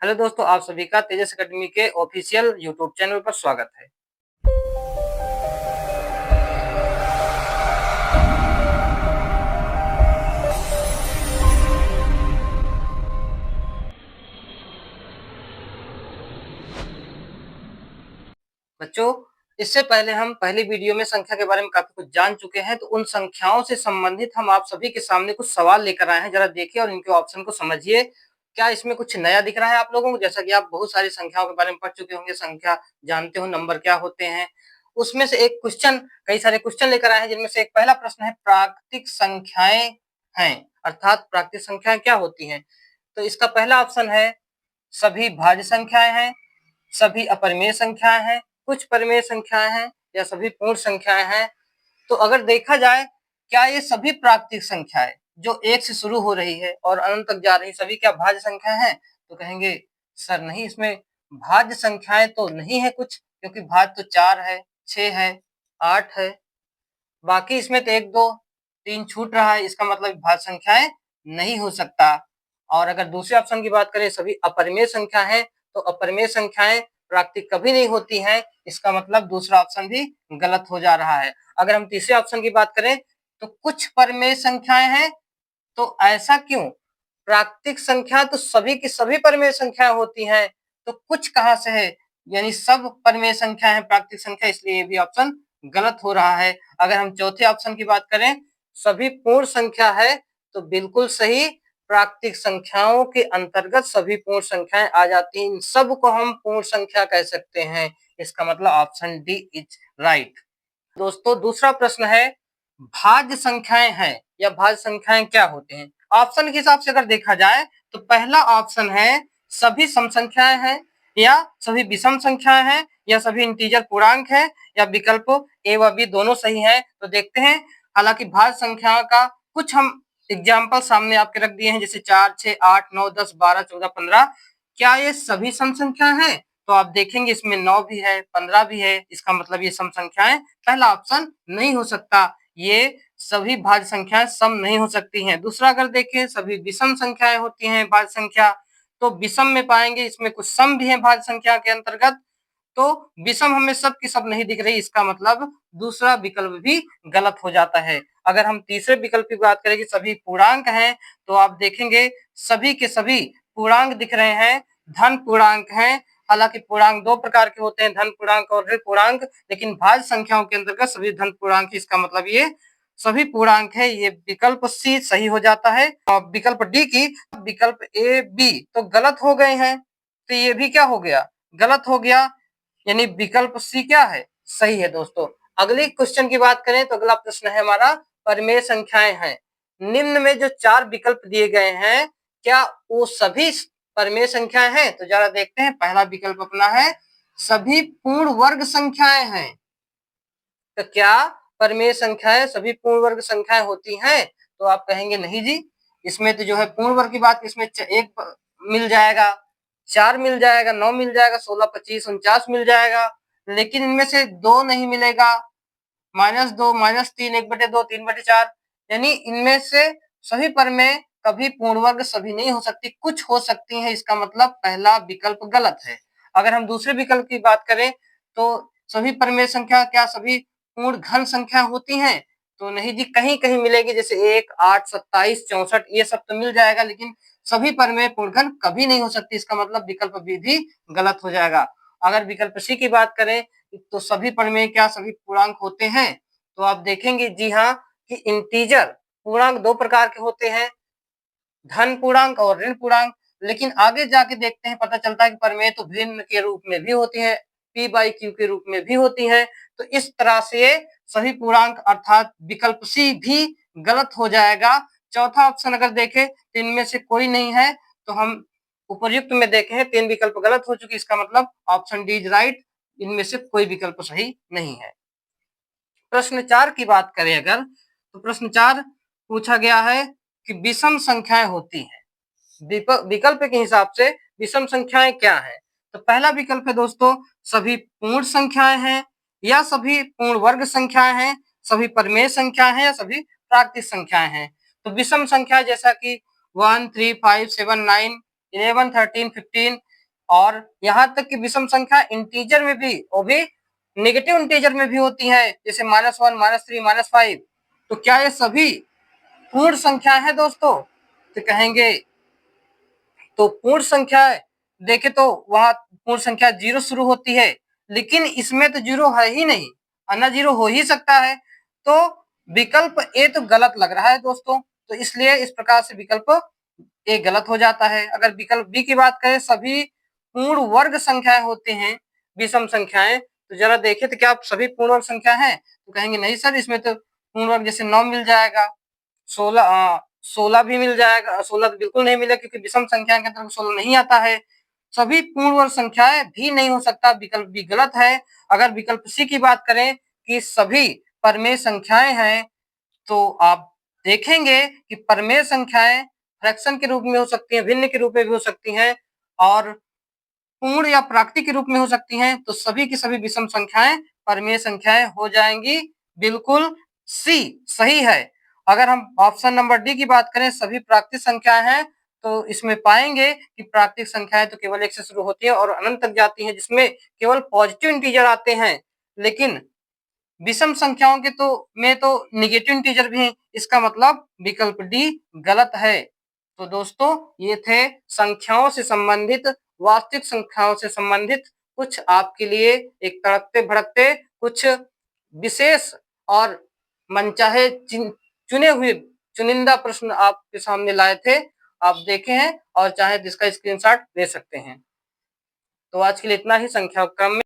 Hello दोस्तों, आप सभी का तेजस एकेडमी के ऑफिशियल यूट्यूब चैनल पर स्वागत है। बच्चों, इससे पहले हम पहली वीडियो में संख्या के बारे में काफी कुछ जान चुके हैं, तो उन संख्याओं से संबंधित हम आप सभी के सामने कुछ सवाल लेकर आए हैं। जरा देखिए और इनके ऑप्शन को समझिए। क्या इसमें कुछ नया दिख रहा है आप लोगों को? जैसा कि आप बहुत सारी संख्याओं के बारे में पढ़ चुके होंगे, संख्या जानते हो, नंबर क्या होते हैं। उसमें से एक क्वेश्चन, कई सारे क्वेश्चन लेकर आए हैं, जिनमें से एक पहला प्रश्न है, प्राकृतिक संख्याएं हैं, अर्थात प्राकृतिक संख्याएं क्या होती हैं? तो इसका पहला ऑप्शन है, सभी भाज्य संख्याएं हैं, सभी अपरिमेय संख्याएं हैं, कुछ परिमेय संख्याएं हैं, या सभी पूर्ण संख्याएं हैं। तो अगर देखा जाए, क्या ये सभी प्राकृतिक संख्याएं जो एक से शुरू हो रही है और अनंत तक जा रही, सभी क्या भाज्य संख्या हैं? तो कहेंगे सर नहीं, इसमें भाज्य संख्याएं तो नहीं है कुछ, क्योंकि भाज्य तो 4 है, 6 है, 8 है, बाकी इसमें तो 1 2 3 छूट रहा है, इसका मतलब भाज्य संख्याएं नहीं हो सकता। और अगर दूसरे ऑप्शन की बात करें, सभी अपरिमेय संख्या है, तो अपरिमेय संख्याएं प्राकृतिक कभी नहीं होती हैं, इसका मतलब दूसरा ऑप्शन भी गलत हो जा रहा है। अगर हम तीसरे ऑप्शन की बात करें, तो कुछ परिमेय संख्याएं हैं, तो ऐसा क्यों? प्राकृतिक संख्या तो सभी की सभी परिमेय संख्याएं होती हैं, तो कुछ कहां से है? यानी सब परिमेय संख्या है प्राकृतिक संख्या, इसलिए ये भी ऑप्शन गलत हो रहा है। अगर हम चौथे ऑप्शन की बात करें, सभी पूर्ण संख्या है, तो बिल्कुल सही, प्राकृतिक संख्याओं के अंतर्गत सभी पूर्ण संख्याएं आ जाती हैं, इन सब को हम पूर्ण संख्या कह सकते हैं। इसका मतलब ऑप्शन डी इज राइट। दोस्तों, दूसरा प्रश्न है, भाज्य संख्याएं हैं या भाज्य संख्याएं क्या होते हैं? ऑप्शन के हिसाब से अगर देखा जाए, तो पहला ऑप्शन है, सभी सम संख्याएं हैं, या सभी विषम संख्याएं हैं, या सभी इंटीजर पूर्णांक है, या विकल्प ए व बी दोनों सही हैं। तो देखते हैं। हालांकि भाज्य संख्या का कुछ हम एग्जाम्पल सामने आपके रख दिए हैं, जैसे 4 6 8 9 10 12 14 15। क्या ये सभी सम संख्या हैं? तो आप देखेंगे इसमें 9 भी है, 15 भी है, इसका मतलब ये सम संख्याएं, पहला ऑप्शन नहीं हो सकता। ये सभी भाज्य संख्याएं सम नहीं हो सकती हैं। दूसरा अगर देखें, सभी विषम संख्याएं होती हैं भाज्य संख्या, तो विषम में पाएंगे इसमें कुछ सम भी है भाज्य संख्या के अंतर्गत, तो विषम हमें सब की सब नहीं दिख रही, इसका मतलब दूसरा विकल्प भी गलत हो जाता है। अगर हम तीसरे विकल्प की बात करें कि सभी पूर्णांक हैं, तो आप देखेंगे सभी के सभी पूर्णांक दिख रहे हैं, धन पूर्णांक हैं। हालांकि पूर्णांक दो प्रकार के होते हैं, धन पूर्णांक और ऋण पूर्णांक, लेकिन भाज्य संख्याओं के अंतर्गत सभी धन पूर्णांक, इसका मतलब ये सभी पूर्णांक है। ये विकल्प सी सही हो जाता है। और विकल्प डी की विकल्प ए बी तो गलत हो गए हैं, तो ये भी क्या हो गया? गलत हो गया, यानी विकल्प सी क्या है? सही है। दोस्तों, अगली क्वेश्चन की बात करें, तो अगला प्रश्न है हमारा, परिमेय संख्याएं हैं। निम्न में जो 4 विकल्प दिए गए हैं, क्या वो सभी परिमेय संख्याएं हैं? तो जरा देखते हैं। पहला विकल्प अपना है, सभी पूर्ण वर्ग संख्याएं हैं। तो क्या परिमेय संख्याएं सभी पूर्ण वर्ग संख्याएं होती हैं? तो आप कहेंगे नहीं जी, इसमें तो जो है पूर्ण वर्ग की बात, इसमें 1 मिल जाएगा, 4 मिल जाएगा, 9 मिल जाएगा, 16 25 49 मिल जाएगा, लेकिन इनमें से 2 नहीं मिलेगा, -2 -3 1/2 3/4, यानी इनमें से सभी परिमेय कभी पूर्ण वर्ग सभी नहीं हो सकती, कुछ हो सकती हैं, इसका मतलब पहला विकल्प गलत है। अगर हम दूसरे विकल्प की बात करें, तो सभी परिमेय संख्या क्या सभी पूर्ण घन संख्या होती हैं? तो नहीं जी, कहीं कहीं मिलेगी, जैसे 1 8 27 64, ये सब तो मिल जाएगा, लेकिन सभी परिमेय पूर्ण घन कभी नहीं हो सकती, इसका मतलब विकल्प बी भी गलत हो जाएगा। अगर विकल्प सी की बात करें, तो सभी परिमेय क्या सभी पूर्णांक होते हैं? तो आप देखेंगे जी हाँ, कि इंटीजर पूर्णांक 2 प्रकार के होते हैं, धन पूर्णांक और ऋण पूर्णांक। लेकिन आगे जाके देखते हैं, पता चलता है कि परिमेय तो भिन्न के रूप में भी होती है, पी बाई क्यू के रूप में भी होती है। तो इस तरह से सभी पूर्णांक अर्थात विकल्प सी भी गलत हो जाएगा। चौथा ऑप्शन अगर देखें, तो इनमें से कोई नहीं है, तो हम उपर्युक्त में देखे हैं 3 विकल्प गलत हो चुके, इसका मतलब ऑप्शन डी इज राइट, इनमें से कोई विकल्प सही नहीं है। प्रश्न 4 की बात करें अगर, तो प्रश्न 4 पूछा गया है कि विषम संख्याएं होती हैं, विकल्प के हिसाब से विषम संख्याएं क्या है? तो पहला विकल्प है दोस्तों, सभी पूर्ण संख्याएं हैं, या सभी पूर्ण वर्ग संख्याएं हैं, सभी परिमेय संख्याएं हैं, या सभी प्राकृतिक संख्याएं हैं। तो विषम संख्या जैसा कि 1 3 5 7 9 11 13 15, और यहाँ तक कि विषम संख्या इंटीजर में भी, वो भी नेगेटिव इंटीजर में भी होती है, जैसे -1, -3, -5। तो क्या ये सभी पूर्ण संख्या है दोस्तों? तो कहेंगे तो पूर्ण संख्या देखे तो वहां पूर्ण संख्या 0 शुरू होती है, लेकिन इसमें तो 0 है ही नहीं, अन्ना 0 हो ही सकता है। तो विकल्प ए तो गलत लग रहा है दोस्तों, तो इसलिए इस प्रकार से विकल्प ए गलत हो जाता है। अगर विकल्प बी की बात करें, सभी पूर्ण वर्ग संख्याएं होते हैं विषम संख्याएं, तो जरा देखिए तो क्या सभी पूर्ण वर्ग संख्या है? तो कहेंगे नहीं सर, इसमें तो पूर्ण वर्ग जैसे 9 मिल जाएगा, 16 भी मिल जाएगा, 16 तो बिल्कुल नहीं मिलेगा क्योंकि विषम संख्या के अंतर्गत 16 नहीं आता है। सभी पूर्ण वर्ग संख्याएं भी नहीं हो सकता, विकल्प भी गलत है। अगर विकल्प सी की बात करें कि सभी परमेय संख्याएं हैं, तो आप देखेंगे कि परमेय संख्याएं फ्रैक्शन के रूप में हो सकती हैं, भिन्न के रूप में भी हो सकती हैं और पूर्ण या प्राकृतिक के रूप में हो सकती हैं। तो सभी की सभी विषम संख्याएं परमेय संख्याएं हो जाएंगी। बिल्कुल सी सही है। अगर हम ऑप्शन नंबर डी की बात करें, सभी प्राकृतिक संख्याएं हैं, तो इसमें पाएंगे कि प्राकृतिक संख्याएं तो केवल 1 से शुरू होती है और अनंत तक जाती है, जिसमें केवल पॉजिटिव इंटीजर आते हैं। लेकिन विषम संख्याओं के तो में तो निगेटिव इंटीजर भी हैं, इसका मतलब विकल्प डी गलत है। तो दोस्तों, ये थे संख्याओं से संबंधित, वास्तविक संख्याओं से संबंधित कुछ आपके लिए एक तड़कते भड़कते कुछ विशेष और मनचाहे चुने हुए चुनिंदा प्रश्न आपके सामने लाए थे। आप देखे हैं और चाहे जिसका स्क्रीनशॉट ले सकते हैं। तो आज के लिए इतना ही। संख्या क्रम में